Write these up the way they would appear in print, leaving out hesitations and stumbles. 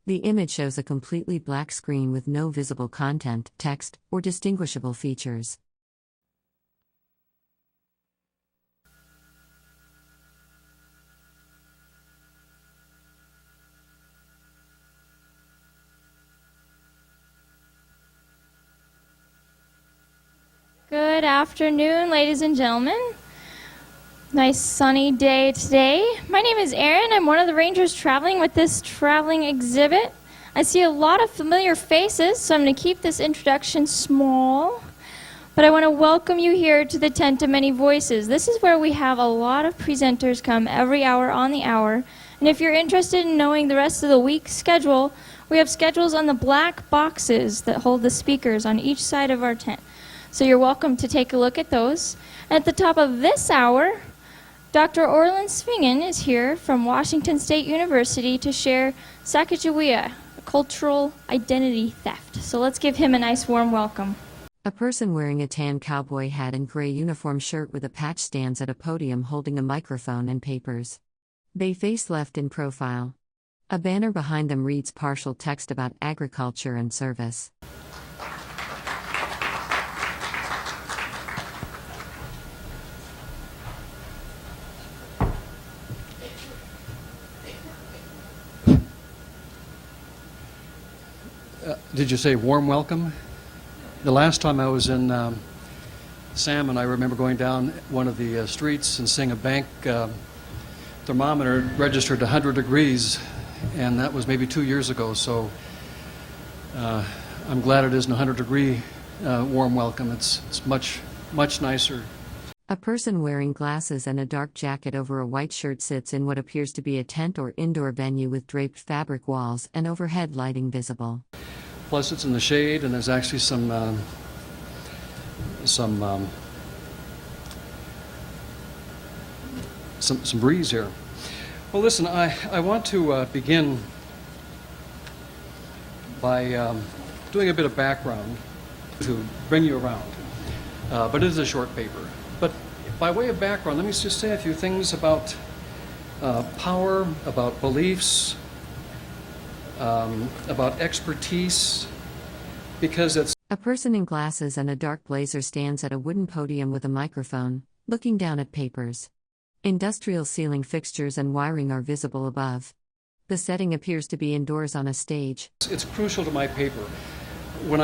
The image shows a completely black screen with no visible content, text, or distinguishable features. Good afternoon, ladies and gentlemen. Nice sunny day today. My name is Erin. I'm one of the rangers traveling with this traveling exhibit. I see a lot of familiar faces, so I'm going to keep this introduction small. But I want to welcome you here to the Tent of Many Voices. This is where we have a lot of presenters come every hour on the hour. And if you're interested in knowing the rest of the week's schedule, we have schedules on the black boxes that hold the speakers on each side of our tent. So you're welcome to take a look at those. And at the top of this hour, Dr. Oland Swigan is here from Washington State University to share Sacagawea, cultural identity theft. So let's give him a nice warm welcome. A person wearing a tan cowboy hat and gray uniform shirt with a patch stands at a podium holding a microphone and papers. They face left in profile. A banner behind them reads partial text about agriculture and service. Did you say warm welcome? The last time I was in Salmon, I remember going down one of the streets and seeing a bank thermometer registered 100 degrees, and that was maybe 2 years ago, so I'm glad it isn't a 100-degree warm welcome. It's much nicer. A person wearing glasses and a dark jacket over a white shirt sits in what appears to be a tent or indoor venue with draped fabric walls and overhead lighting visible. Plus, it's in the shade, and there's actually some breeze here. Well, listen, I want to begin by doing a bit of background to bring you around. But it is a short paper. But by way of background, let me just say a few things about power, about beliefs, about expertise, because it's... A person in glasses and a dark blazer stands at a wooden podium with a microphone, looking down at papers. Industrial ceiling fixtures and wiring are visible above. The setting appears to be indoors on a stage. It's crucial to my paper. When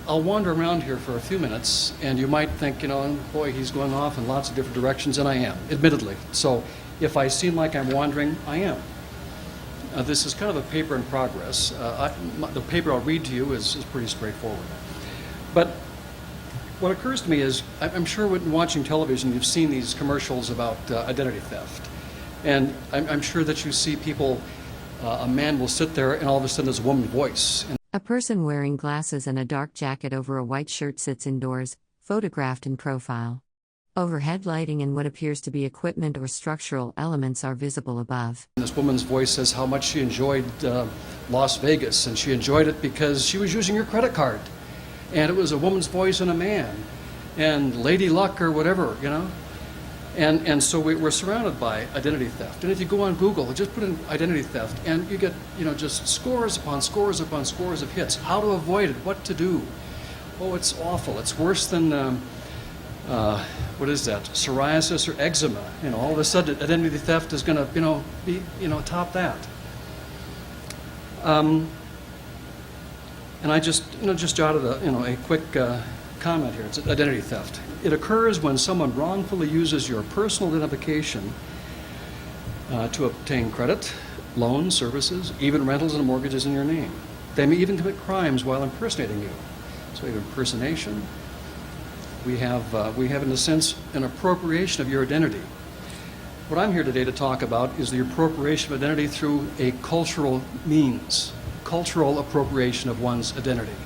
I'll wander around here for a few minutes, and you might think, boy, he's going off in lots of different directions, and I am, admittedly. So if I seem like I'm wandering, I am. This is kind of a paper in progress. The paper I'll read to you is pretty straightforward. But what occurs to me is, I'm sure when watching television you've seen these commercials about identity theft. And I'm sure that you see people, a man will sit there and all of a sudden there's a woman's voice. A person wearing glasses and a dark jacket over a white shirt sits indoors, photographed in profile. Overhead lighting and what appears to be equipment or structural elements are visible above. This woman's voice says how much she enjoyed Las Vegas, and she enjoyed it because she was using her credit card. And it was a woman's voice and a man, and Lady Luck or whatever, And so we're surrounded by identity theft. And if you go on Google, just put in identity theft, and you get, just scores upon scores upon scores of hits. How to avoid it, what to do. Oh, it's awful. It's worse than, what is that, psoriasis or eczema. All of a sudden, identity theft is going to, be, top that. And I just jotted a quick comment here. It's identity theft. It occurs when someone wrongfully uses your personal identification to obtain credit, loans, services, even rentals and mortgages in your name. They may even commit crimes while impersonating you. So we have impersonation. We have, in a sense, an appropriation of your identity. What I'm here today to talk about is the appropriation of identity through a cultural means, cultural appropriation of one's identity,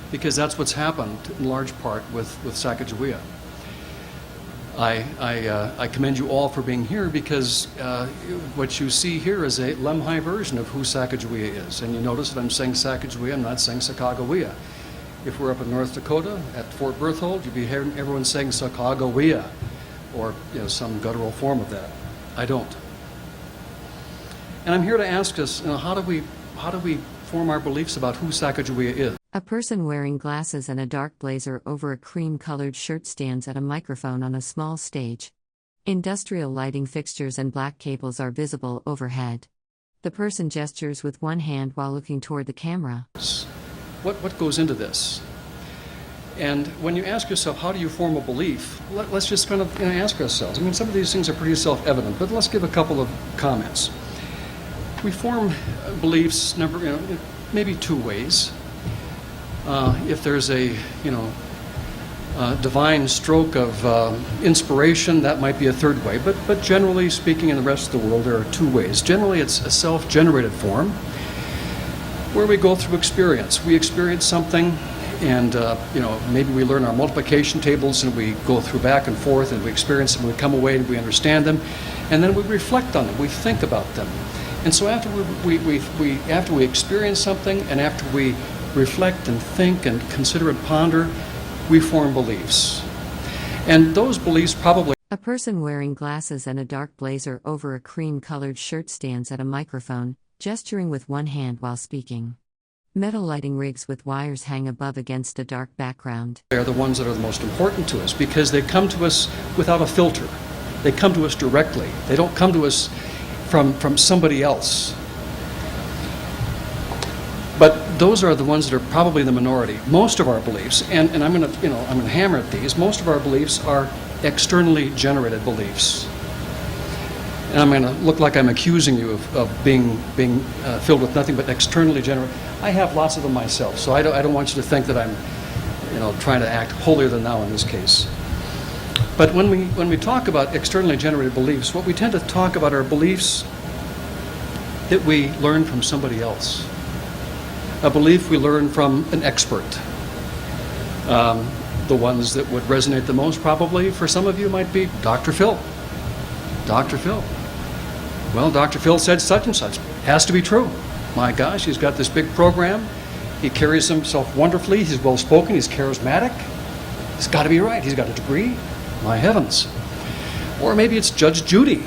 because that's what's happened in large part with Sacagawea. I commend you all for being here because what you see here is a Lemhi version of who Sacagawea is. And you notice that I'm saying Sacagawea, I'm not saying Sacagawea. If we're up in North Dakota at Fort Berthold, you'd be hearing everyone saying Sacagawea, or some guttural form of that. I don't. And I'm here to ask us, how do we form our beliefs about who Sacagawea is. A person wearing glasses and a dark blazer over a cream-colored shirt stands at a microphone on a small stage. Industrial lighting fixtures and black cables are visible overhead. The person gestures with one hand while looking toward the camera. What goes into this? And when you ask yourself, how do you form a belief, let's just kind of ask ourselves. I mean, some of these things are pretty self-evident, but let's give a couple of comments. We form beliefs maybe two ways. If there's a divine stroke of inspiration, that might be a third way. But generally speaking, in the rest of the world, there are two ways. Generally, it's a self-generated form where we go through experience. We experience something, and maybe we learn our multiplication tables, and we go through back and forth, and we experience them, we come away, and we understand them, and then we reflect on them, we think about them. And so after we experience something, and after we reflect and think and consider and ponder, we form beliefs. And those beliefs probably... A person wearing glasses and a dark blazer over a cream-colored shirt stands at a microphone, gesturing with one hand while speaking. Metal lighting rigs with wires hang above against a dark background. They're the ones that are the most important to us because they come to us without a filter. They come to us directly. They don't come to us from somebody else. But those are the ones that are probably the minority. Most of our beliefs, and I'm going to hammer at these. Most of our beliefs are externally generated beliefs. And I'm going to look like I'm accusing you of being filled with nothing but externally generated. I have lots of them myself, so I don't want you to think that I'm, trying to act holier than thou in this case. But when we talk about externally generated beliefs, what we tend to talk about are beliefs that we learn from somebody else. A belief we learn from an expert. The ones that would resonate the most probably for some of you might be Dr. Phil. Dr. Phil. Well, Dr. Phil said such and such. Has to be true. My gosh, he's got this big program. He carries himself wonderfully. He's well-spoken. He's charismatic. He's got to be right. He's got a degree. My heavens. Or maybe it's Judge Judy.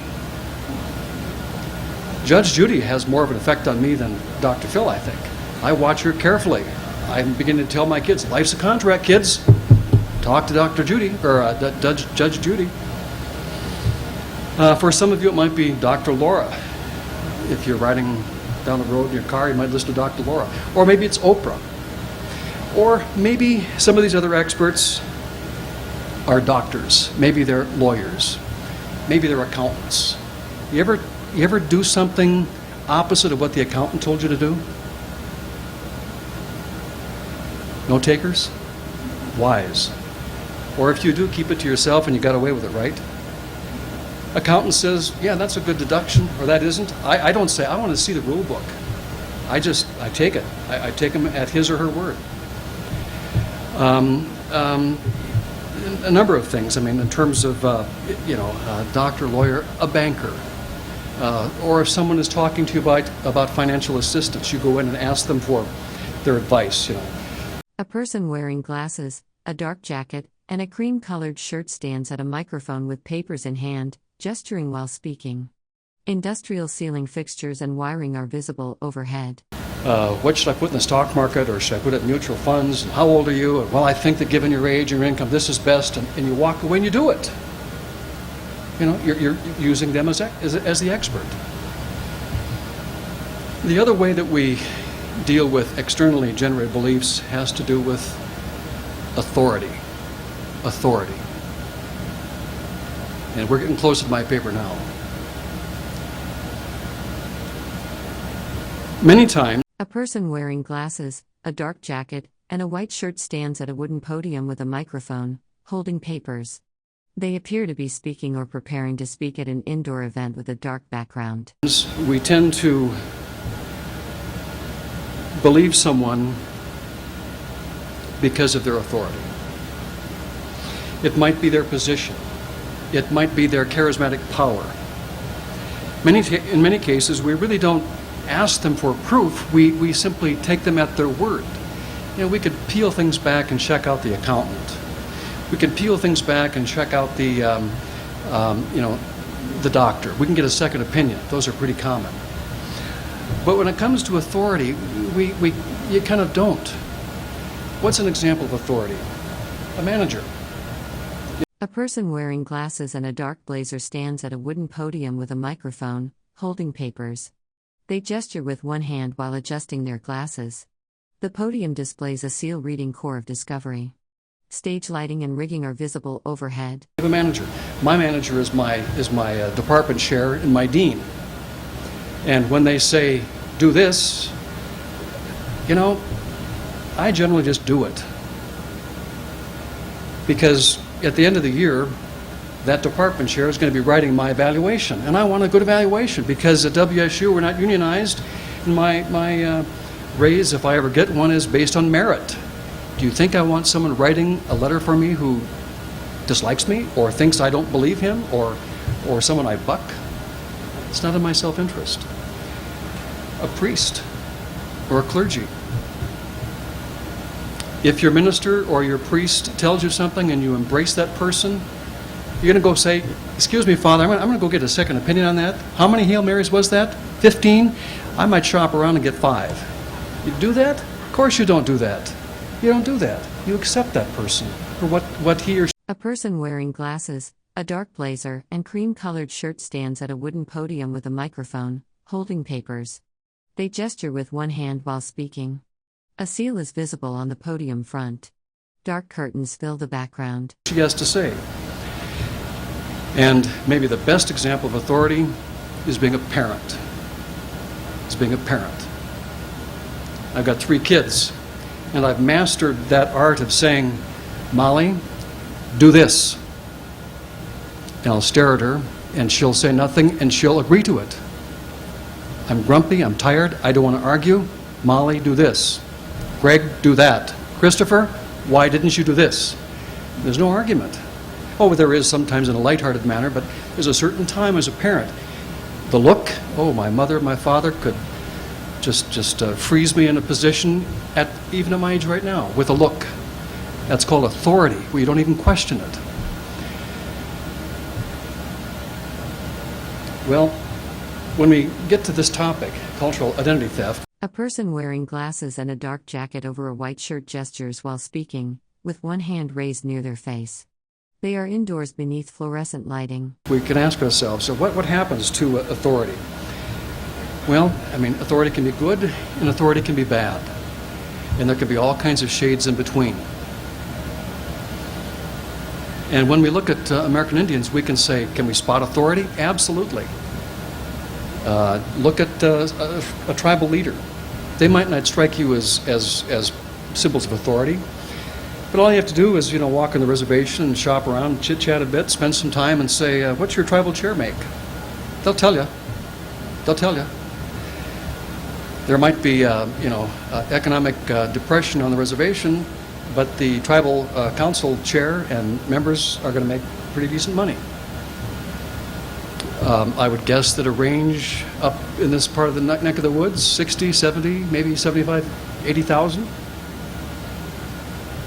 Judge Judy has more of an effect on me than Dr. Phil, I think. I watch her carefully. I'm beginning to tell my kids, life's a contract, kids. Talk to Dr. Judy, or Judge Judy. For some of you, it might be Dr. Laura. If you're riding down the road in your car, you might listen to Dr. Laura. Or maybe it's Oprah. Or maybe some of these other experts are doctors. Maybe they're lawyers. Maybe they're accountants. You ever do something opposite of what the accountant told you to do? No takers? Wise. Or if you do, keep it to yourself and you got away with it, right? Accountant says, yeah, that's a good deduction, or that isn't. I don't say, I want to see the rule book. I take it. I take him at his or her word. A number of things. I mean, in terms of, doctor, lawyer, a banker. Or if someone is talking to you about financial assistance, you go in and ask them for their advice, A person wearing glasses, a dark jacket, and a cream-colored shirt stands at a microphone with papers in hand, gesturing while speaking. Industrial ceiling fixtures and wiring are visible overhead. What should I put in the stock market, or should I put it in mutual funds? And how old are you? And, well, I think that given your age and your income, this is best. And you walk away and you do it. You're using them as the expert. The other way that we deal with externally generated beliefs has to do with authority. Authority. And we're getting close to my paper now. Many times, a person wearing glasses, a dark jacket, and a white shirt stands at a wooden podium with a microphone, holding papers. They appear to be speaking or preparing to speak at an indoor event with a dark background. We tend to believe someone because of their authority. It might be their position. It might be their charismatic power. In many cases, we really don't ask them for proof. We simply take them at their word. We could peel things back and check out the accountant. We can peel things back and check out the doctor. We can get a second opinion. Those are pretty common. But when it comes to authority, you kind of don't. What's an example of authority? A manager. A person wearing glasses and a dark blazer stands at a wooden podium with a microphone, holding papers. They gesture with one hand while adjusting their glasses. The podium displays a seal reading Core of Discovery. Stage lighting and rigging are visible overhead. I have a manager. My manager is my department chair and my dean. And when they say, do this, I generally just do it. Because at the end of the year, that department chair is going to be writing my evaluation. And I want a good evaluation because at WSU we're not unionized. And my raise, if I ever get one, is based on merit. Do you think I want someone writing a letter for me who dislikes me or thinks I don't believe him or someone I buck? It's not in my self-interest. A priest or a clergy. If your minister or your priest tells you something and you embrace that person, you're going to go say, excuse me, Father, I'm going to go get a second opinion on that. How many Hail Marys was that? 15? I might shop around and get 5. You do that? Of course you don't do that. You don't do that. You accept that person for what he or she. A person wearing glasses, a dark blazer, and cream-colored shirt stands at a wooden podium with a microphone, holding papers. They gesture with one hand while speaking. A seal is visible on the podium front. Dark curtains fill the background. She has to say. And maybe the best example of authority is being a parent. Is being a parent. I've got 3 kids, and I've mastered that art of saying, Molly, do this. And I'll stare at her, and she'll say nothing, and she'll agree to it. I'm grumpy, I'm tired, I don't want to argue. Molly, do this. Greg, do that. Christopher, why didn't you do this? There's no argument. Oh, there is sometimes in a lighthearted manner, but there's a certain time as a parent. The look, my mother, my father could just freeze me in a position even at my age right now with a look. That's called authority, where you don't even question it. Well, when we get to this topic, cultural identity theft. A person wearing glasses and a dark jacket over a white shirt gestures while speaking, with one hand raised near their face. They are indoors beneath fluorescent lighting. We can ask ourselves, so what happens to authority? Well, authority can be good and authority can be bad. And there can be all kinds of shades in between. And when we look at American Indians, we can say, can we spot authority? Absolutely. Look at a tribal leader. They might not strike you as symbols of authority, but all you have to do is, walk on the reservation and shop around, chit-chat a bit, spend some time and say, what's your tribal chair make? They'll tell you. They'll tell you. There might be, economic depression on the reservation, but the tribal council chair and members are going to make pretty decent money. I would guess that a range up in this part of the neck of the woods, 60, 70, maybe 75, 80,000.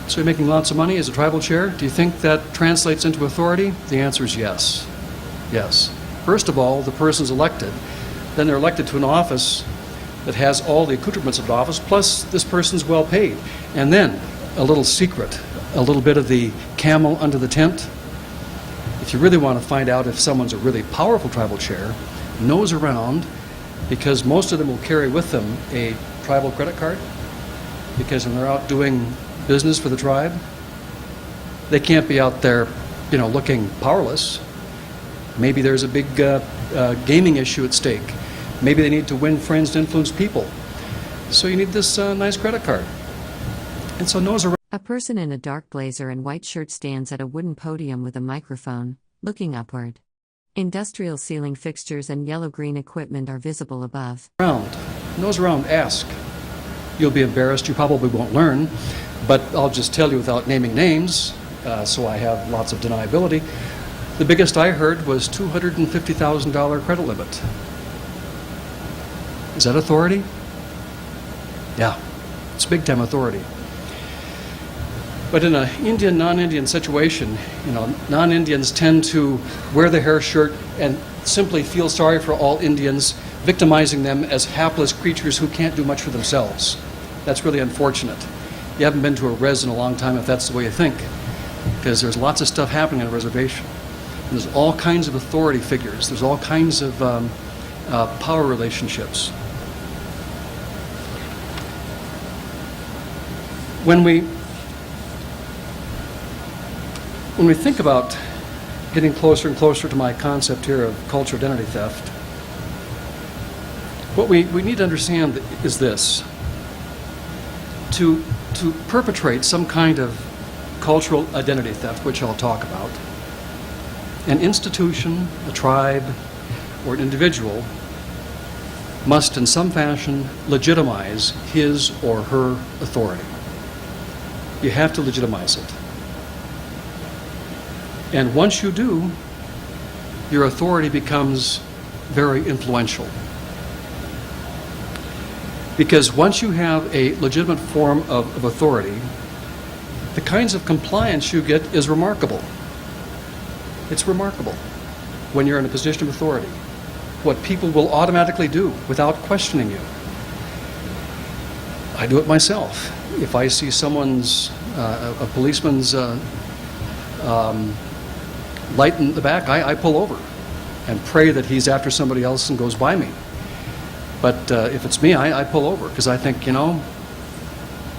So you're making lots of money as a tribal chair. Do you think that translates into authority? The answer is yes. Yes. First of all, the person's elected. Then they're elected to an office that has all the accoutrements of an office, plus this person's well paid. And then, a little secret, a little bit of the camel under the tent. If you really want to find out if someone's a really powerful tribal chair, nose around, because most of them will carry with them a tribal credit card, because when they're out doing business for the tribe, they can't be out there, looking powerless. Maybe there's a big gaming issue at stake. Maybe they need to win friends to influence people. So you need this nice credit card. And so nose around. A person in a dark blazer and white shirt stands at a wooden podium with a microphone, looking upward. Industrial ceiling fixtures and yellow-green equipment are visible above. Nose around, ask. You'll be embarrassed, you probably won't learn, but I'll just tell you without naming names, so I have lots of deniability. The biggest I heard was $250,000 credit limit. Is that authority? Yeah, it's big-time authority. But in an Indian, non-Indian situation, non-Indians tend to wear the hair shirt and simply feel sorry for all Indians, victimizing them as hapless creatures who can't do much for themselves. That's really unfortunate. You haven't been to a res in a long time if that's the way you think, because there's lots of stuff happening on a reservation. And there's all kinds of authority figures. There's all kinds of power relationships. When we think about getting closer and closer to my concept here of cultural identity theft, what we need to understand is this. To perpetrate some kind of cultural identity theft, which I'll talk about, an institution, a tribe, or an individual must in some fashion legitimize his or her authority. You have to legitimize it. And once you do, your authority becomes very influential. Because once you have a legitimate form of authority, the kinds of compliance you get is remarkable. It's remarkable when you're in a position of authority. What people will automatically do without questioning you. I do it myself. If I see someone's, a policeman's light in the back, I pull over and pray that he's after somebody else and goes by me. But if it's me, I pull over because I think,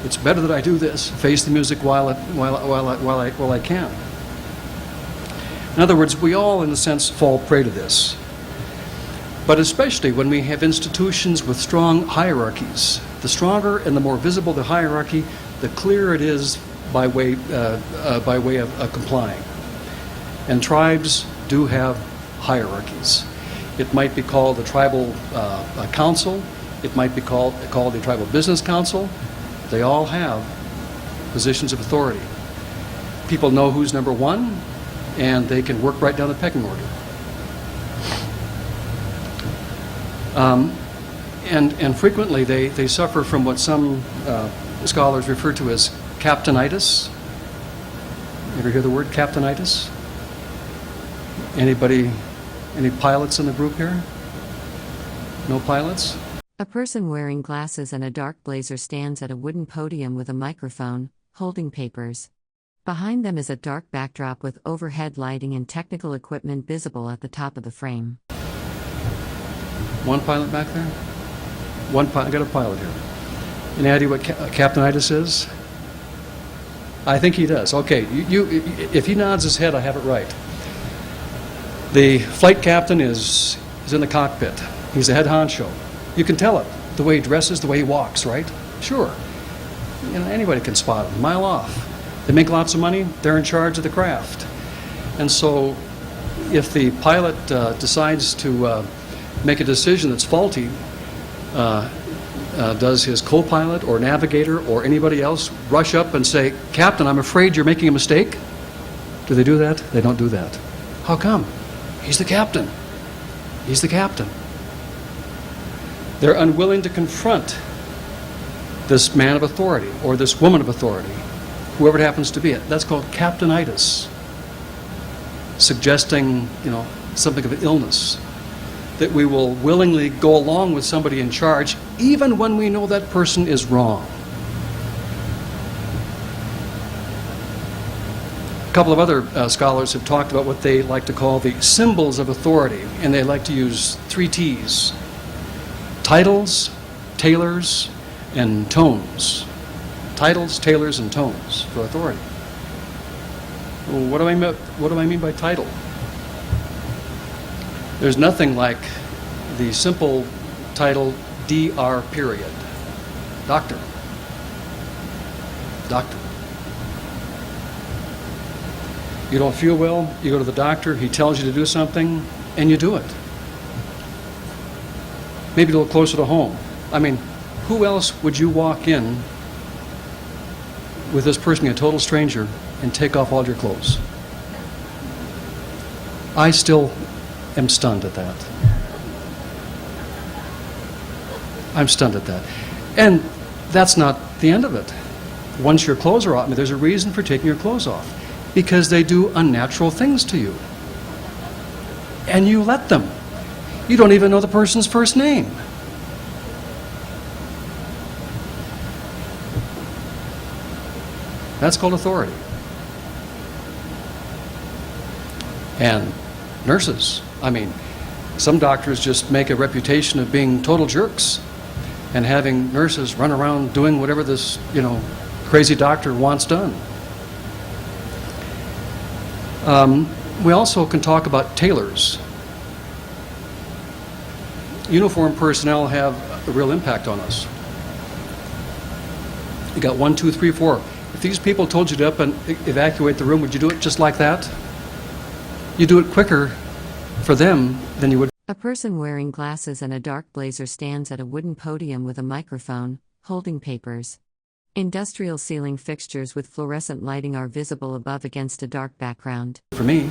it's better that I do this, face the music while I can. In other words, we all, in a sense, fall prey to this. But especially when we have institutions with strong hierarchies. The stronger and the more visible the hierarchy, the clearer it is by way of complying. And tribes do have hierarchies. It might be called the tribal council. It might be called the tribal business council. They all have positions of authority. People know who's number one, and they can work right down the pecking order. And frequently they suffer from what some scholars refer to as captainitis. Ever hear the word captainitis? Anybody? Any pilots in the group here? No pilots? A person wearing glasses and a dark blazer stands at a wooden podium with a microphone, holding papers. Behind them is a dark backdrop with overhead lighting and technical equipment visible at the top of the frame. One pilot back there? I got a pilot here. Any idea what captainitis is? I think he does. Okay, if he nods his head, I have it right. The flight captain is in the cockpit. He's the head honcho. You can tell it, the way he dresses, the way he walks, right? Sure. Anybody can spot him, a mile off. They make lots of money, they're in charge of the craft. And so if the pilot decides to make a decision that's faulty, does his co-pilot or navigator or anybody else rush up and say, "Captain, I'm afraid you're making a mistake"? Do they do that? They don't do that. How come? He's the captain. He's the captain. They're unwilling to confront this man of authority or this woman of authority, whoever it happens to be. That's called captainitis, suggesting, something of an illness, that we will willingly go along with somebody in charge even when we know that person is wrong. A couple of other scholars have talked about what they like to call the symbols of authority, and they like to use 3 T's: titles, tailors, and tones. Titles, tailors, and tones for authority. Well, what do I mean by title? There's nothing like the simple title Dr. period. Doctor. Doctor. You don't feel well, you go to the doctor, he tells you to do something, and you do it. Maybe a little closer to home. I mean, who else would you walk in with this person being a total stranger and take off all your clothes? I still am stunned at that. I'm stunned at that. And that's not the end of it. Once your clothes are off, there's a reason for taking your clothes off. Because they do unnatural things to you. And you let them. You don't even know the person's first name. That's called authority. And nurses, I mean, some doctors just make a reputation of being total jerks and having nurses run around doing whatever this, crazy doctor wants done. We also can talk about tailors. Uniformed personnel have a real impact on us. You got 1, 2, 3, 4. If these people told you to up and evacuate the room, would you do it just like that? You do it quicker for them than you would. A person wearing glasses and a dark blazer stands at a wooden podium with a microphone, holding papers. Industrial ceiling fixtures with fluorescent lighting are visible above against a dark background. For me,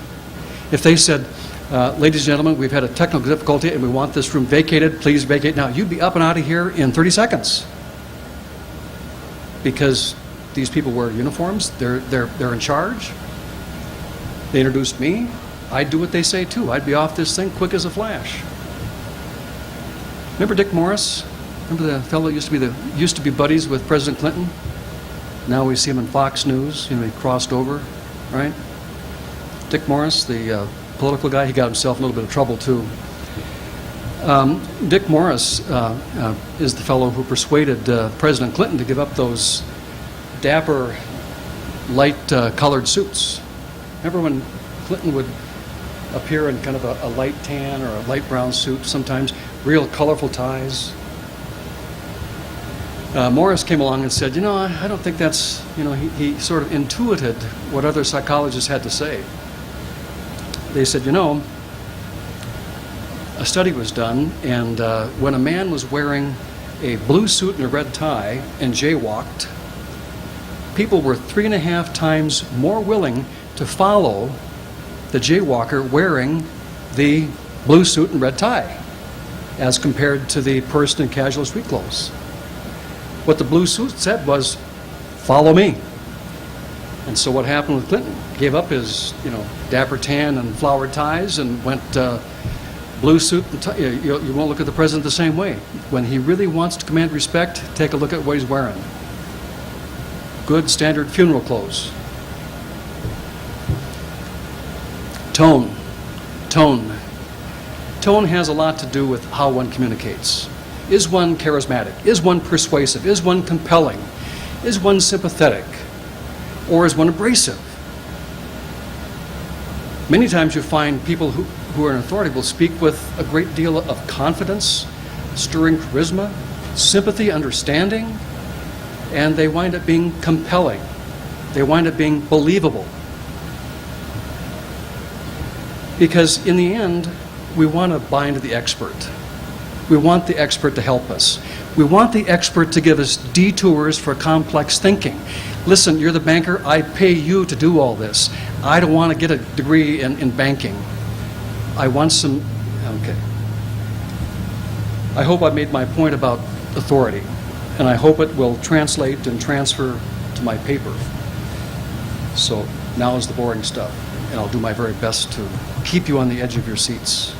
if they said, ladies and gentlemen, we've had a technical difficulty and we want this room vacated, please vacate now, you'd be up and out of here in 30 seconds. Because these people wear uniforms, they're in charge. They introduced me. I'd do what they say too. I'd be off this thing quick as a flash. Remember Dick Morris? Remember the fellow that used to be buddies with President Clinton? Now we see him in Fox News. He crossed over, right? Dick Morris, the political guy, he got himself in a little bit of trouble too. Dick Morris is the fellow who persuaded President Clinton to give up those dapper, light-colored suits. Remember when Clinton would appear in kind of a light tan or a light brown suit, sometimes real colorful ties? Morris came along and said, I don't think that's, he sort of intuited what other psychologists had to say. They said, a study was done, and when a man was wearing a blue suit and a red tie and jaywalked, people were 3.5 times more willing to follow the jaywalker wearing the blue suit and red tie as compared to the person in casual street clothes. What the blue suit said was, follow me. And so what happened with Clinton? Gave up his, dapper tan and flowered ties and went blue suit and tie. You won't look at the president the same way. When he really wants to command respect, take a look at what he's wearing. Good standard funeral clothes. Tone. Tone has a lot to do with how one communicates. Is one charismatic? Is one persuasive? Is one compelling? Is one sympathetic? Or is one abrasive? Many times you find people who are in authority will speak with a great deal of confidence, stirring charisma, sympathy, understanding, and they wind up being compelling. They wind up being believable. Because in the end, we want to bind to the expert. We want the expert to help us. We want the expert to give us detours for complex thinking. Listen, you're the banker. I pay you to do all this. I don't want to get a degree in banking. I want some... Okay. I hope I made my point about authority, and I hope it will translate and transfer to my paper. So now is the boring stuff, and I'll do my very best to keep you on the edge of your seats.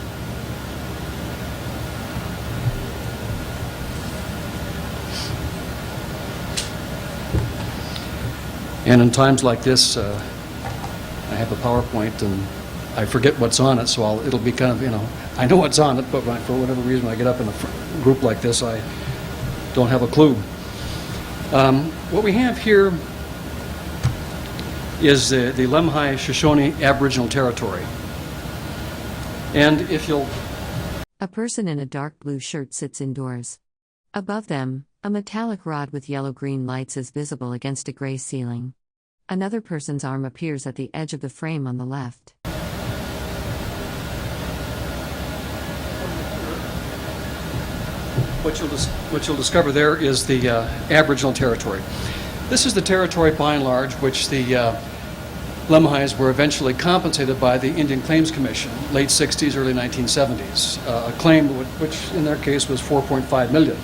And in times like this, I have a PowerPoint and I forget what's on it, so it'll be kind of, I know what's on it, but for whatever reason, when I get up in a group like this, I don't have a clue. What we have here is the Lemhi Shoshone Aboriginal Territory. And if you'll... A person in a dark blue shirt sits indoors. Above them, a metallic rod with yellow-green lights is visible against a gray ceiling. Another person's arm appears at the edge of the frame on the left. What you'll discover there is the Aboriginal territory. This is the territory, by and large, which the Lemhis were eventually compensated by the Indian Claims Commission, late 60s, early 1970s. A claim which, in their case, was $4.5 million.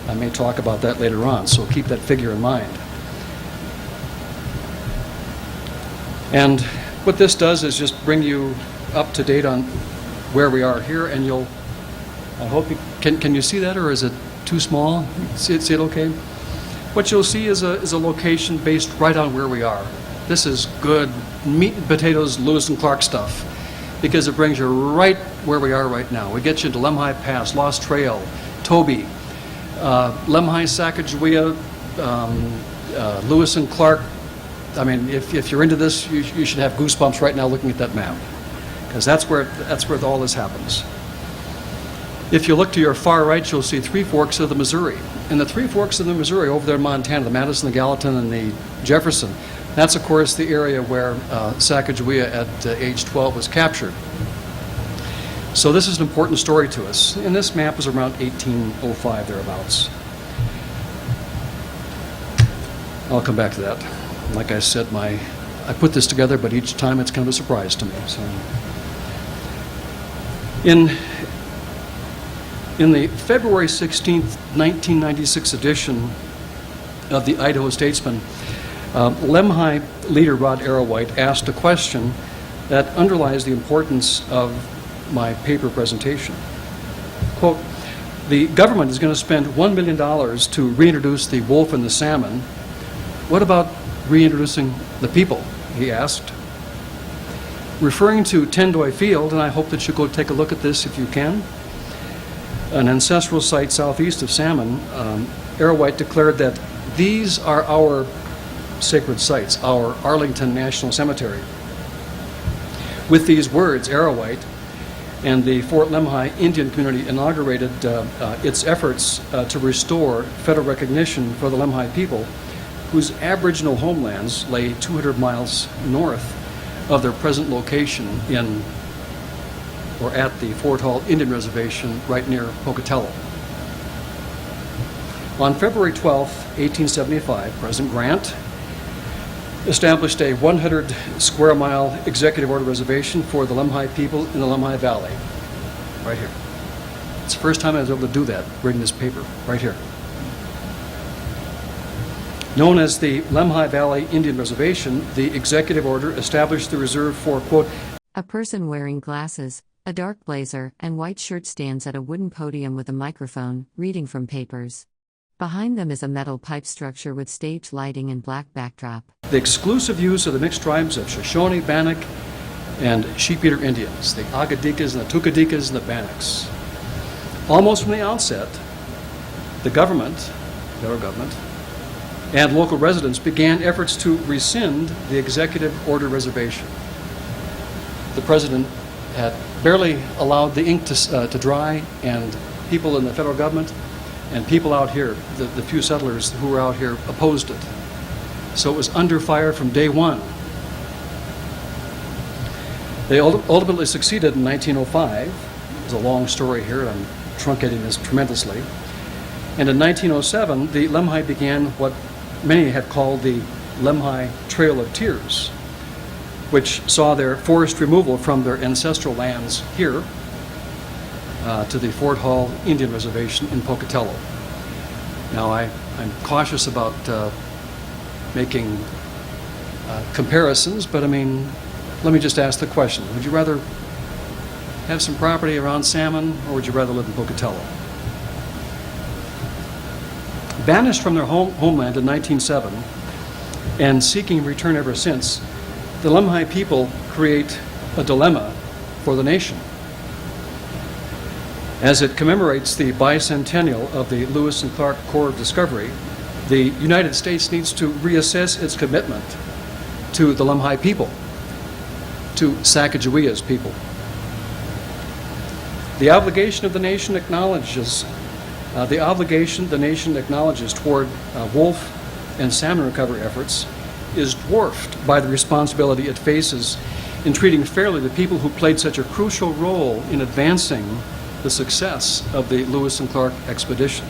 I may talk about that later on, so keep that figure in mind. And what this does is just bring you up to date on where we are here, and you'll I hope you can you see that, or is it too small? See it okay? What you'll see is a location based right on where we are. This is good meat and potatoes Lewis and Clark stuff, because it brings you right where we are right now. We get you into Lemhi Pass, Lost Trail, Toby, Lemhi, Sacagawea, Lewis and Clark. I mean, if you're into this, you should have goosebumps right now looking at that map, because that's where all this happens. If you look to your far right, you'll see three forks of the Missouri. And the three forks of the Missouri over there in Montana, the Madison, the Gallatin, and the Jefferson, that's, of course, the area where Sacagawea at age 12 was captured. So this is an important story to us. And this map was around 1805, thereabouts. I'll come back to that. Like I said, I put this together, but each time it's kind of a surprise to me. So, in the February 16th, 1996 edition of the Idaho Statesman, Lemhi leader Rod Arrowhite asked a question that underlies the importance of my paper presentation. Quote, "The government is going to spend $1 million to reintroduce the wolf and the salmon. What about reintroducing the people?" he asked. Referring to Tendoy Field, and I hope that you go take a look at this if you can, an ancestral site southeast of Salmon, Arrowhite declared that these are our sacred sites, our Arlington National Cemetery. With these words, Arrowhite and the Fort Lemhi Indian community inaugurated its efforts to restore federal recognition for the Lemhi people, whose aboriginal homelands lay 200 miles north of their present location in or at the Fort Hall Indian Reservation right near Pocatello. On February 12, 1875, President Grant established a 100 square mile executive order reservation for the Lemhi people in the Lemhi Valley, right here. It's the first time I was able to do that, reading this paper, right here. Known as the Lemhi Valley Indian Reservation, the executive order established the reserve for, quote, A person wearing glasses, a dark blazer, and white shirt stands at a wooden podium with a microphone, reading from papers. Behind them is a metal pipe structure with stage lighting and black backdrop. The exclusive use of the mixed tribes of Shoshone, Bannock, and Sheep-Eater Indians, the Agadikas and the Tukadikas and the Bannocks. Almost from the outset, the government, federal government, and local residents began efforts to rescind the executive order reservation. The president had barely allowed the ink to dry, and people in the federal government and people out here, the few settlers who were out here, opposed it. So it was under fire from day one. They ultimately succeeded in 1905. There's a long story here, I'm truncating this tremendously. And in 1907, the Lemhi began what many had called the Lemhi Trail of Tears, which saw their forced removal from their ancestral lands here to the Fort Hall Indian Reservation in Pocatello. Now, I'm cautious about making comparisons, but I mean, let me just ask the question. Would you rather have some property around Salmon, or would you rather live in Pocatello? Banished from their homeland in 1907 and seeking return ever since, the Lemhi people create a dilemma for the nation. As it commemorates the bicentennial of the Lewis and Clark Corps of Discovery, the United States needs to reassess its commitment to the Lemhi people, to Sacagawea's people. The obligation the nation acknowledges toward wolf and salmon recovery efforts is dwarfed by the responsibility it faces in treating fairly the people who played such a crucial role in advancing the success of the Lewis and Clark expedition.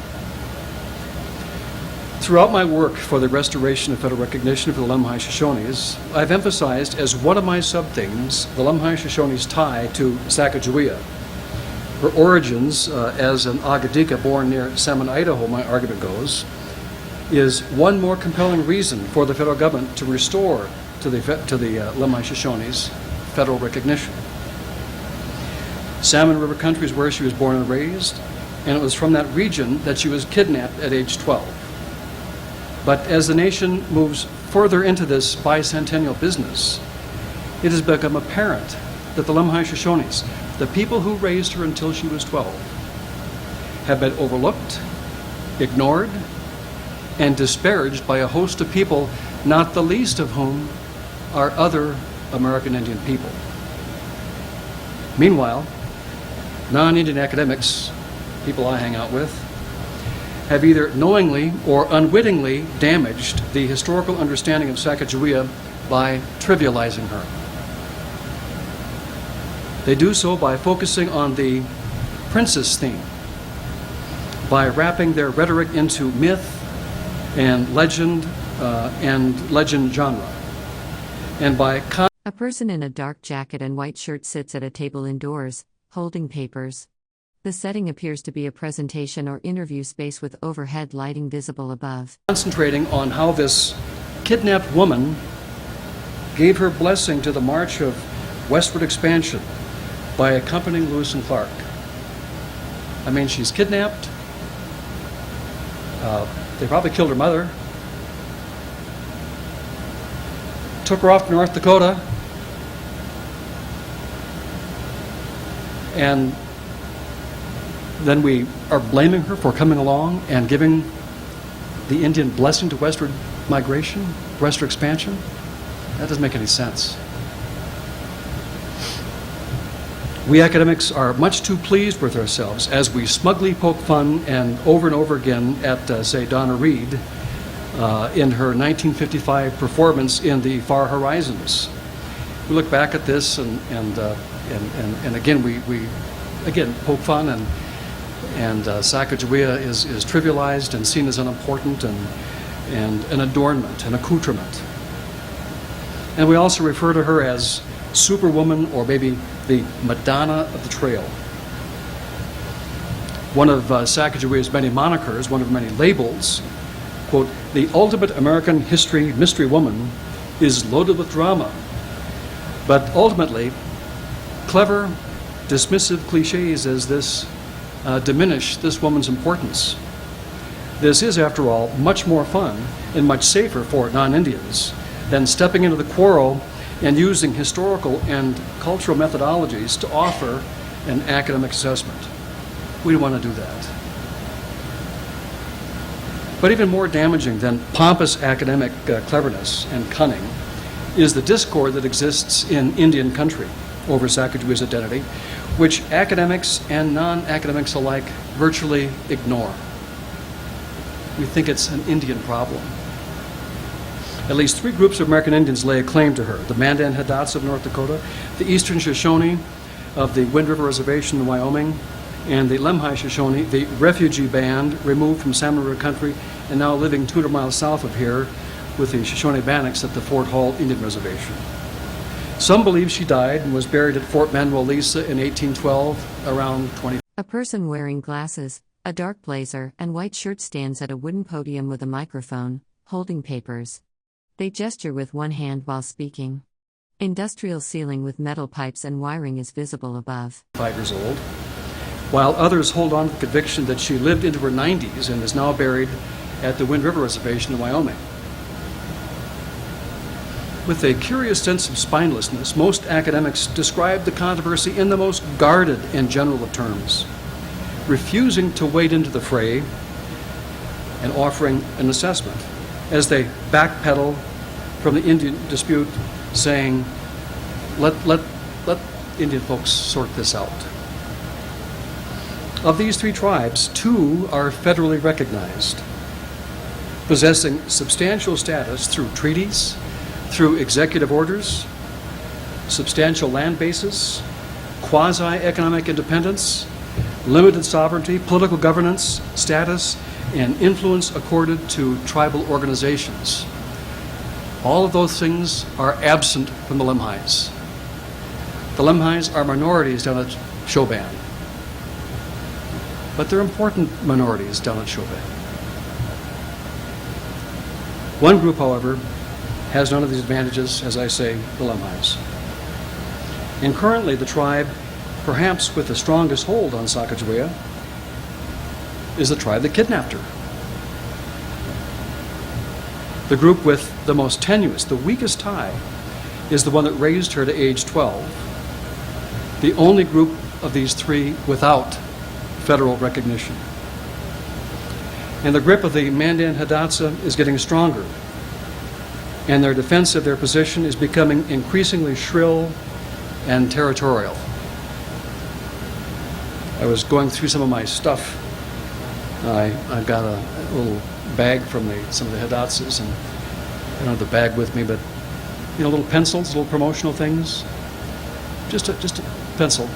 Throughout my work for the restoration of federal recognition for the Lemhi Shoshones, I've emphasized as one of my sub-themes the Lemhi Shoshones' tie to Sacagawea. Her origins as an Agadika born near Salmon, Idaho, my argument goes, is one more compelling reason for the federal government to restore to the Lemhi Shoshones federal recognition. Salmon River country is where she was born and raised, and it was from that region that she was kidnapped at age 12. But as the nation moves further into this bicentennial business, it has become apparent that the Lemhi Shoshones, the people who raised her until she was 12, have been overlooked, ignored, and disparaged by a host of people, not the least of whom are other American Indian people. Meanwhile, non-Indian academics, people I hang out with, have either knowingly or unwittingly damaged the historical understanding of Sacagawea by trivializing her. They do so by focusing on the princess theme, by wrapping their rhetoric into myth and legend genre, and by a person in a dark jacket and white shirt sits at a table indoors, holding papers. The setting appears to be a presentation or interview space with overhead lighting visible above. Concentrating on how this kidnapped woman gave her blessing to the march of westward expansion by accompanying Lewis and Clark. I mean, she's kidnapped. They probably killed her mother. Took her off to North Dakota. And then we are blaming her for coming along and giving the Indian blessing to westward migration, westward expansion. That doesn't make any sense. We academics are much too pleased with ourselves as we smugly poke fun and over again at, say, Donna Reed in her 1955 performance in The Far Horizons. We look back at this and again we again poke fun and Sacagawea is trivialized and seen as unimportant and an adornment, an accoutrement. And we also refer to her as Superwoman, or maybe the Madonna of the Trail. One of Sacagawea's many monikers, one of many labels, quote, "The ultimate American history mystery woman is loaded with drama, but ultimately clever, dismissive cliches as this diminish this woman's importance. This is, after all, much more fun and much safer for non-Indians than stepping into the quarrel and using historical and cultural methodologies to offer an academic assessment. We don't want to do that." But even more damaging than pompous academic cleverness and cunning is the discord that exists in Indian country over Sacagawea's identity, which academics and non-academics alike virtually ignore. We think it's an Indian problem. At least 3 groups of American Indians lay a claim to her: the Mandan Hidatsa of North Dakota, the Eastern Shoshone of the Wind River Reservation in Wyoming, and the Lemhi Shoshone, the refugee band removed from Salmon River country and now living 200 miles south of here with the Shoshone Bannocks at the Fort Hall Indian Reservation. Some believe she died and was buried at Fort Manuel Lisa in 1812, around 20. A person wearing glasses, a dark blazer, and white shirt stands at a wooden podium with a microphone, holding papers. They gesture with one hand while speaking. Industrial ceiling with metal pipes and wiring is visible above. 5 years old, while others hold on to the conviction that she lived into her 90s and is now buried at the Wind River Reservation in Wyoming. With a curious sense of spinelessness, most academics describe the controversy in the most guarded and general of terms, refusing to wade into the fray and offering an assessment as they backpedal from the Indian dispute, saying, let Indian folks sort this out. Of these 3 tribes, 2 are federally recognized, possessing substantial status through treaties, through executive orders, substantial land bases, quasi-economic independence, limited sovereignty, political governance, status, and influence accorded to tribal organizations. All of those things are absent from the Lemhis. The Lemhis are minorities down at Shoban, but they're important minorities down at Shoban. One group, however, has none of these advantages, as I say, the Lemhis. And currently the tribe perhaps with the strongest hold on Sacagawea, is the tribe that kidnapped her. The group with the most tenuous, the weakest tie, is the one that raised her to age 12. The only group of these three without federal recognition. And the grip of the Mandan Hidatsa is getting stronger, and their defense of their position is becoming increasingly shrill and territorial. I was going through some of my stuff. I've got a little bag from some of the Hidatsas, and I don't have the bag with me, but little pencils, little promotional things. Just a pencil.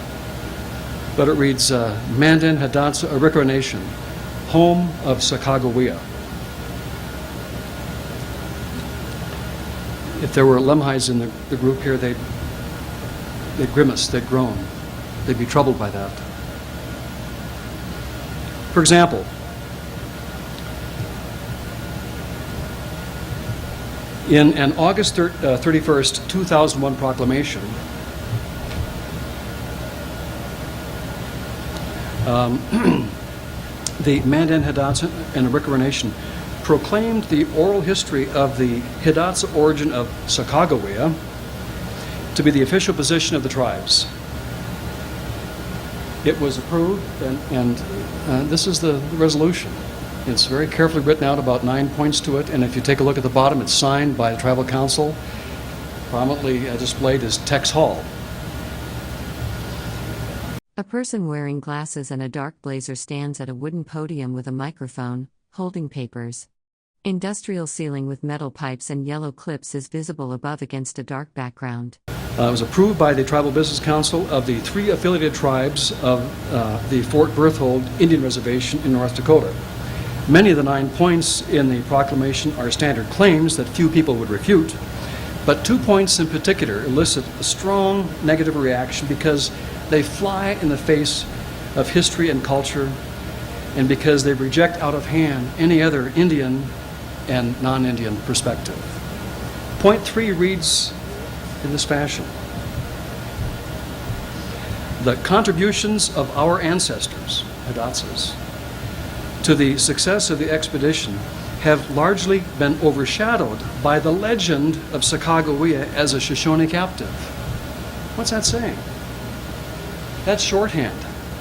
But it reads, Mandan Hidatsa Arikara Nation, home of Sacagawea. If there were Lemhis in the group here, they'd grimace, they'd groan. They'd be troubled by that. For example, in an August 31st, 2001 proclamation, the Mandan Hidatsa and Arikara Nation proclaimed the oral history of the Hidatsa origin of Sacagawea to be the official position of the tribes. It was approved, and this is the resolution. It's very carefully written out, about 9 points to it, and if you take a look at the bottom, it's signed by the tribal council. Prominently displayed is Tex Hall. A person wearing glasses and a dark blazer stands at a wooden podium with a microphone, holding papers. Industrial ceiling with metal pipes and yellow clips is visible above against a dark background. It was approved by the Tribal Business Council of the 3 affiliated tribes of the Fort Berthold Indian Reservation in North Dakota. Many of the 9 points in the proclamation are standard claims that few people would refute, but 2 points in particular elicit a strong negative reaction because they fly in the face of history and culture, and because they reject out of hand any other Indian and non-Indian perspective. Point 3 reads in this fashion: the contributions of our ancestors, Hidatsas, to the success of the expedition have largely been overshadowed by the legend of Sacagawea as a Shoshone captive. What's that saying? That's shorthand.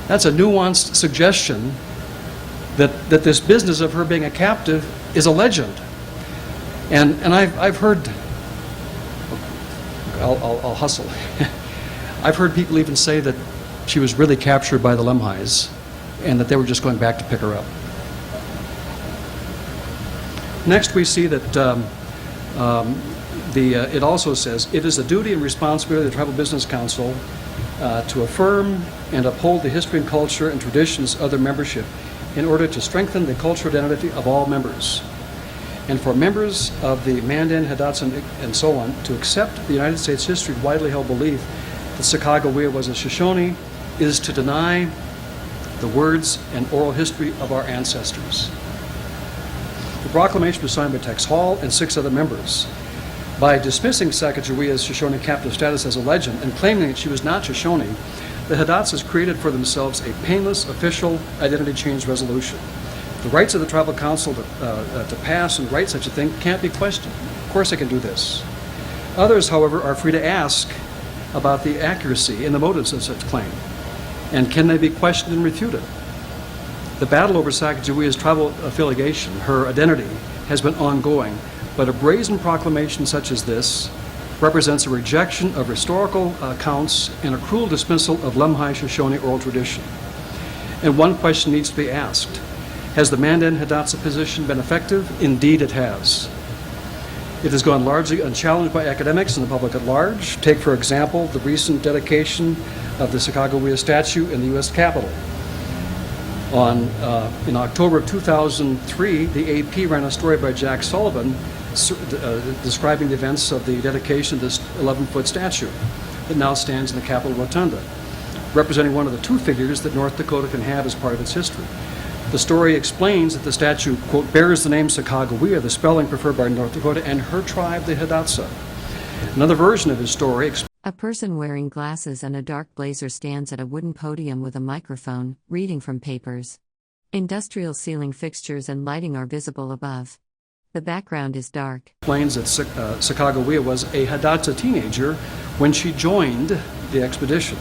That's a nuanced suggestion that this business of her being a captive is a legend. And I've heard, I'll hustle. I've heard people even say that she was really captured by the Lemhis and that they were just going back to pick her up. Next, we see that it also says, it is the duty and responsibility of the Tribal Business Council to affirm and uphold the history and culture and traditions of their membership in order to strengthen the cultural identity of all members. And for members of the Mandan, Hidatsa, and so on to accept the United States history widely held belief that Sacagawea was a Shoshone is to deny the words and oral history of our ancestors. The proclamation was signed by Tex Hall and 6 other members. By dismissing Sacagawea's Shoshone captive status as a legend and claiming that she was not Shoshone, the Hidatsas created for themselves a painless official identity change resolution. The rights of the Tribal Council to pass and write such a thing can't be questioned. Of course they can do this. Others, however, are free to ask about the accuracy and the motives of such claim. And can they be questioned and refuted? The battle over Sacagawea's tribal affiliation, her identity, has been ongoing, but a brazen proclamation such as this represents a rejection of historical accounts and a cruel dismissal of Lemhi Shoshone oral tradition. And one question needs to be asked: has the Mandan Hidatsa position been effective? Indeed it has. It has gone largely unchallenged by academics and the public at large. Take, for example, the recent dedication of the Sacagawea statue in the U.S. Capitol. In October of 2003, the AP ran a story by Jack Sullivan describing the events of the dedication of this 11-foot statue that now stands in the Capitol Rotunda, representing one of the 2 figures that North Dakota can have as part of its history. The story explains that the statue, quote, bears the name Sacagawea, the spelling preferred by North Dakota, and her tribe, the Hidatsa. Another version of his story A person wearing glasses and a dark blazer stands at a wooden podium with a microphone, reading from papers. Industrial ceiling fixtures and lighting are visible above. The background is dark. Explains that Sacagawea was a Hidatsa teenager when she joined the expedition.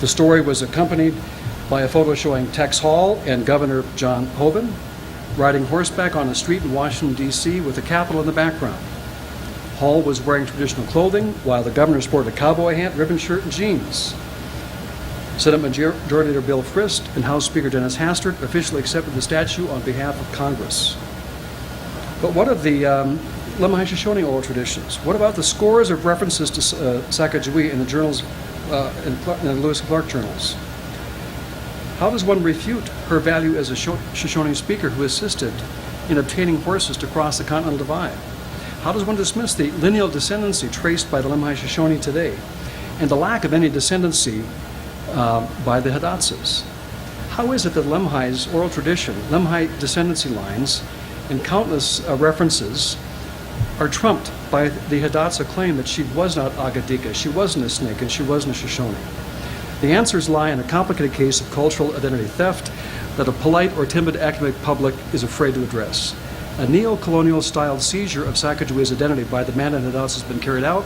The story was accompanied by a photo showing Tex Hall and Governor John Hoeven riding horseback on a street in Washington, D.C. with the Capitol in the background. Hall was wearing traditional clothing, while the governor sported a cowboy hat, ribbon shirt, and jeans. Senate Majority Leader Bill Frist and House Speaker Dennis Hastert officially accepted the statue on behalf of Congress. But what of the Lemhi Shoshone oral traditions? What about the scores of references to Sacagawea in the journals, in the Lewis and Clark journals? How does one refute her value as a Shoshone speaker who assisted in obtaining horses to cross the Continental Divide? How does one dismiss the lineal descendancy traced by the Lemhi Shoshone today, and the lack of any descendancy by the Hidatsas? How is it that Lemhi's oral tradition, Lemhi descendancy lines, and countless references are trumped by the Hidatsa claim that she was not Agadika, she wasn't a snake, and she wasn't a Shoshone? The answers lie in a complicated case of cultural identity theft that a polite or timid academic public is afraid to address. A neo-colonial styled seizure of Sacagawea's identity by the Mandan Hidatsa has been carried out,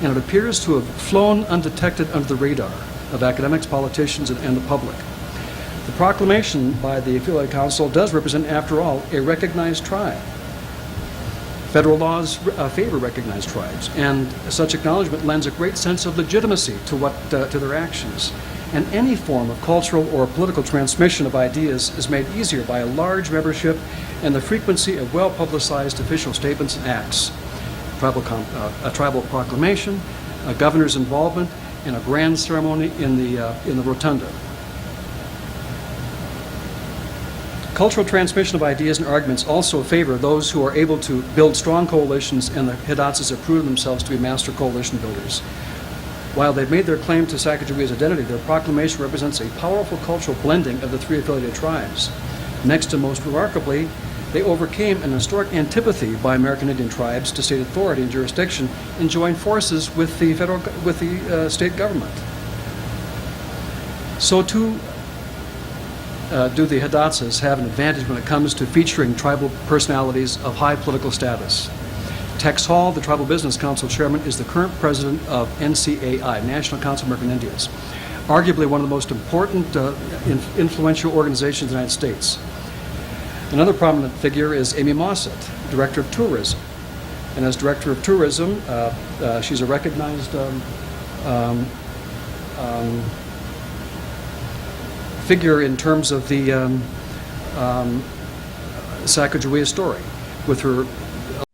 and it appears to have flown undetected under the radar of academics, politicians, and the public. The proclamation by the Affiliate Council does represent, after all, a recognized tribe. Federal laws favor recognized tribes, and such acknowledgement lends a great sense of legitimacy to their actions. And any form of cultural or political transmission of ideas is made easier by a large membership and the frequency of well-publicized official statements and acts. A tribal proclamation, a governor's involvement, and a grand ceremony in the rotunda. Cultural transmission of ideas and arguments also favor those who are able to build strong coalitions, and the Hidatsas have proven themselves to be master coalition builders. While they've made their claim to Sacagawea's identity, their proclamation represents a powerful cultural blending of the three affiliated tribes. Next and most remarkably, they overcame an historic antipathy by American Indian tribes to state authority and jurisdiction and joined forces with the state government. So too do the Hidatsas have an advantage when it comes to featuring tribal personalities of high political status. Tex Hall, the Tribal Business Council chairman, is the current president of NCAI, National Council of American Indians, arguably one of the most important influential organizations in the United States. Another prominent figure is Amy Mossett, Director of Tourism. And as Director of Tourism, she's a recognized figure in terms of the Sacagawea story, with her.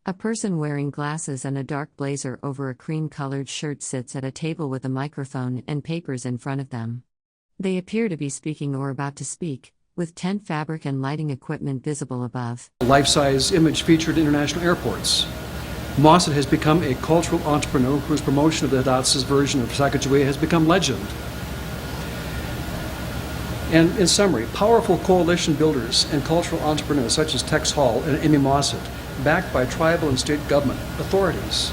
A person wearing glasses and a dark blazer over a cream-colored shirt sits at a table with a microphone and papers in front of them. They appear to be speaking or about to speak, with tent fabric and lighting equipment visible above. A life-size image featured at international airports. Mossett has become a cultural entrepreneur whose promotion of the Hidatsa's version of Sacagawea has become legend. And in summary, powerful coalition builders and cultural entrepreneurs such as Tex Hall and Amy Mossett, backed by tribal and state government authorities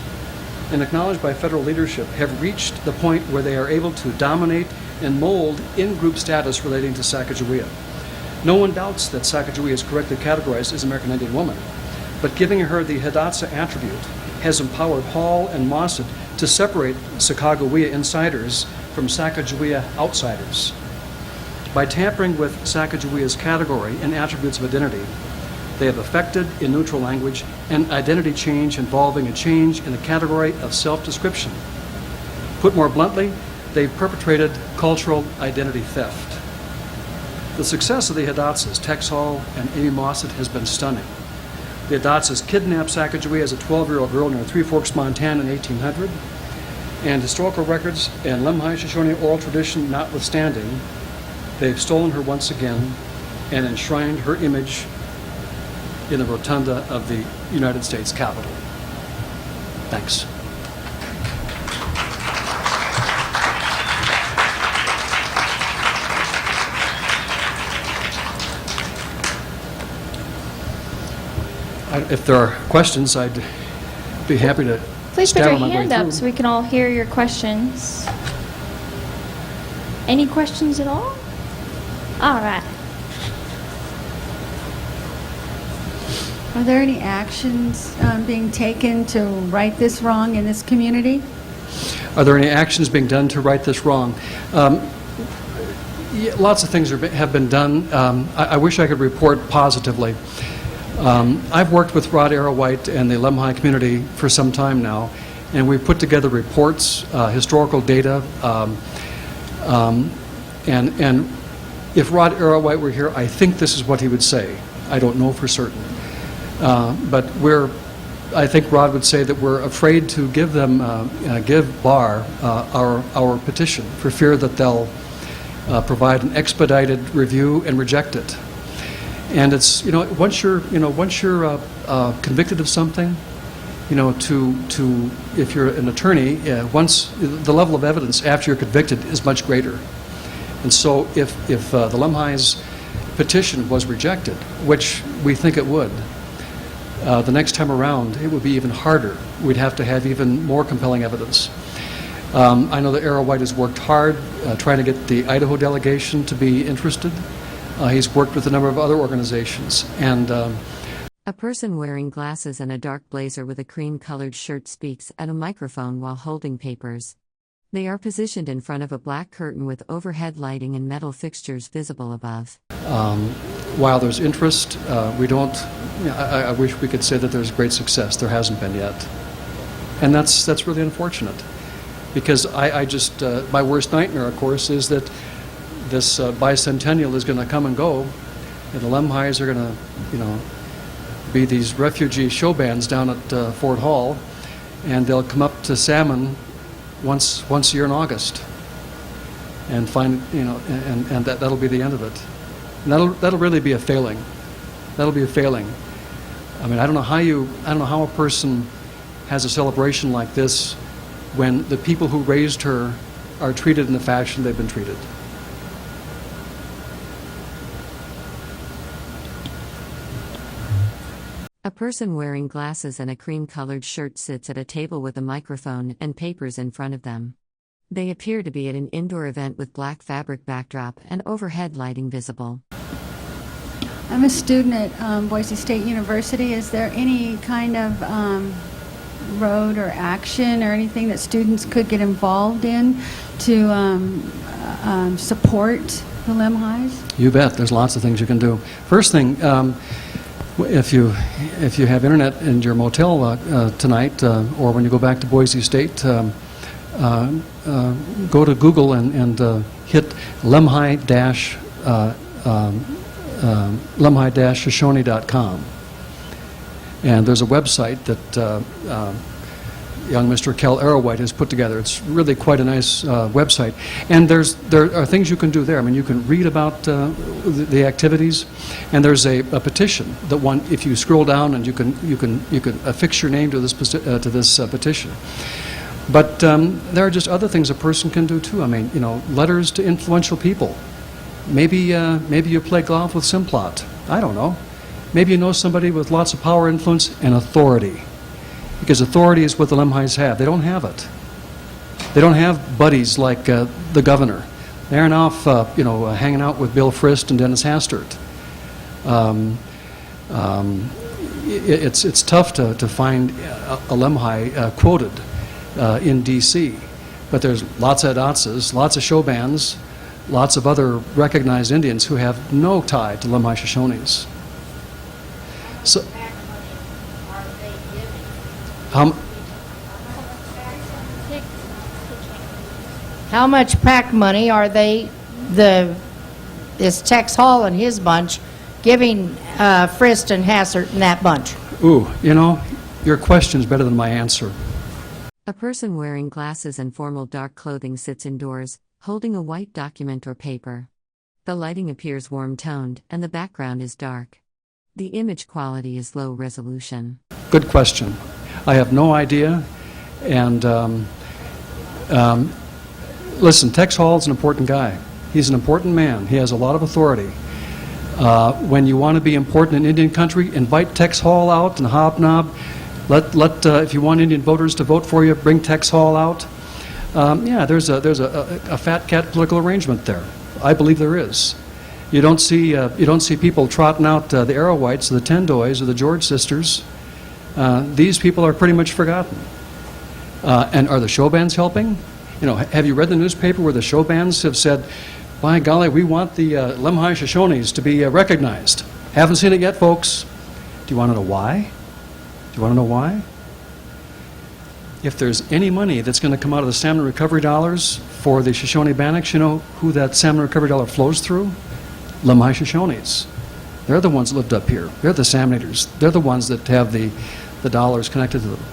and acknowledged by federal leadership, have reached the point where they are able to dominate and mold in-group status relating to Sacagawea. No one doubts that Sacagawea is correctly categorized as an American Indian woman, but giving her the Hidatsa attribute has empowered Hall and Mossett to separate Sacagawea insiders from Sacagawea outsiders. By tampering with Sacagawea's category and attributes of identity, they have effected, in neutral language, an identity change involving a change in the category of self-description. Put more bluntly, they've perpetrated cultural identity theft. The success of the Hidatsas, Tex Hall and Amy Mossett, has been stunning. The Hidatsas kidnapped Sacagawea as a 12-year-old girl near Three Forks, Montana in 1800, and historical records and Lemhi Shoshone oral tradition notwithstanding, they've stolen her once again and enshrined her image in the rotunda of the United States Capitol. Thanks. If there are questions, I'd be happy to Please put your stammer my way hand up through. so we can all hear your questions. Any questions at all? All right. Are there any actions being taken to right this wrong in this community? Are there any actions being done to right this wrong? Yeah, lots of things have been done. I wish I could report positively. I've worked with Rod Arrowhite and the Lemhi community for some time now, and we've put together reports, historical data, and if Rod Arrowhite were here, I think this is what he would say. I don't know for certain. But I think Rod would say that we're afraid to give BAR our petition for fear that they'll provide an expedited review and reject it. And it's, once you're convicted of something, if you're an attorney, once the level of evidence after you're convicted is much greater. And so if the Lemhi's petition was rejected, which we think it would, the next time around it would be even harder. We'd have to have even more compelling evidence. I know that Arrowhite has worked hard trying to get the Idaho delegation to be interested. He's worked with a number of other organizations. And A person wearing glasses and a dark blazer with a cream-colored shirt speaks at a microphone while holding papers. They are positioned in front of a black curtain with overhead lighting and metal fixtures visible above. While there's interest, we don't. I wish we could say that there's great success. There hasn't been yet, and that's really unfortunate. Because I just my worst nightmare, of course, is that this bicentennial is going to come and go, and the Lemhis are going to, be these refugee show bands down at Fort Hall, and they'll come up to Salmon once a year in August, and find and that'll be the end of it. And that'll really be a failing. That'll be a failing. I mean, I don't know how a person has a celebration like this when the people who raised her are treated in the fashion they've been treated. A person wearing glasses and a cream-colored shirt sits at a table with a microphone and papers in front of them. They appear to be at an indoor event with black fabric backdrop and overhead lighting visible. I'm a student at Boise State University. Is there any kind of road or action or anything that students could get involved in to support the Lemhis? You bet. There's lots of things you can do. First thing, if you have internet in your motel tonight, or when you go back to Boise State, go to Google and hit Lemhi-Shoshone.com. And there's a website that young Mr. Kel Arrowhite has put together. It's really quite a nice website. And there are things you can do there. I mean, you can read about the activities, and there's a petition that if you scroll down, and you can affix your name to this petition. But there are just other things a person can do too. I mean, letters to influential people. Maybe you play golf with Simplot. I don't know. Maybe you know somebody with lots of power, influence, and authority. Because authority is what the Lemhis have. They don't have it. They don't have buddies like the governor. They aren't off, hanging out with Bill Frist and Dennis Hastert. It's tough to find a Lemhi quoted in D.C. But there's lots of Hidatsas, lots of show bands, lots of other recognized Indians who have no tie to Lemhi Shoshones. So, how much PAC money are they, this Tex Hall and his bunch, giving Frist and Hassert and that bunch? Ooh, your question's better than my answer. A person wearing glasses and formal dark clothing sits indoors, holding a white document or paper. The lighting appears warm-toned, and the background is dark. The image quality is low resolution. Good question. I have no idea. And listen, Tex Hall's an important guy. He's an important man. He has a lot of authority. When you want to be important in Indian country, invite Tex Hall out and hobnob. If you want Indian voters to vote for you, bring Tex Hall out. Yeah, there's a fat cat political arrangement there. I believe there is. You don't see people trotting out the Arrowites, or the Tendoys, or the George sisters. These people are pretty much forgotten. And are the show bands helping? Have you read the newspaper where the show bands have said, by golly, we want the Lemhi Shoshones to be recognized? Haven't seen it yet, folks. Do you want to know why? If there's any money that's going to come out of the salmon recovery dollars for the Shoshone Bannocks, you know who that salmon recovery dollar flows through? Lemhi Shoshones. They're the ones that lived up here. They're the salmonators. They're the ones that have the dollars connected to them.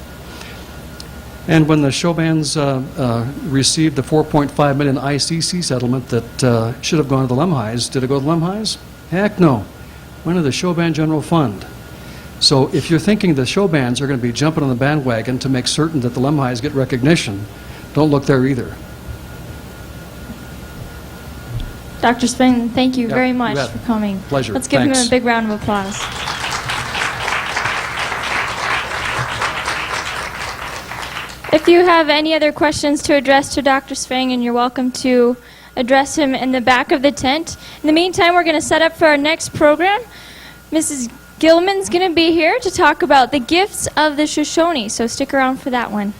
And when the show bands received the $4.5 million ICC settlement that should have gone to the Lemhis, did it go to the Lemhis? Heck no. Went to the show band general fund. So if you're thinking the show bands are going to be jumping on the bandwagon to make certain that the Lemhis get recognition, don't look there either. Dr. Swigan, thank you Yep, very you much bet. for coming. Pleasure. Let's give Thanks. him a big round of applause. If you have any other questions to address to Dr. Swigan, you're welcome to address him in the back of the tent. In the meantime, we're going to set up for our next program. Mrs. Gilman's going to be here to talk about the gifts of the Shoshone, so stick around for that one.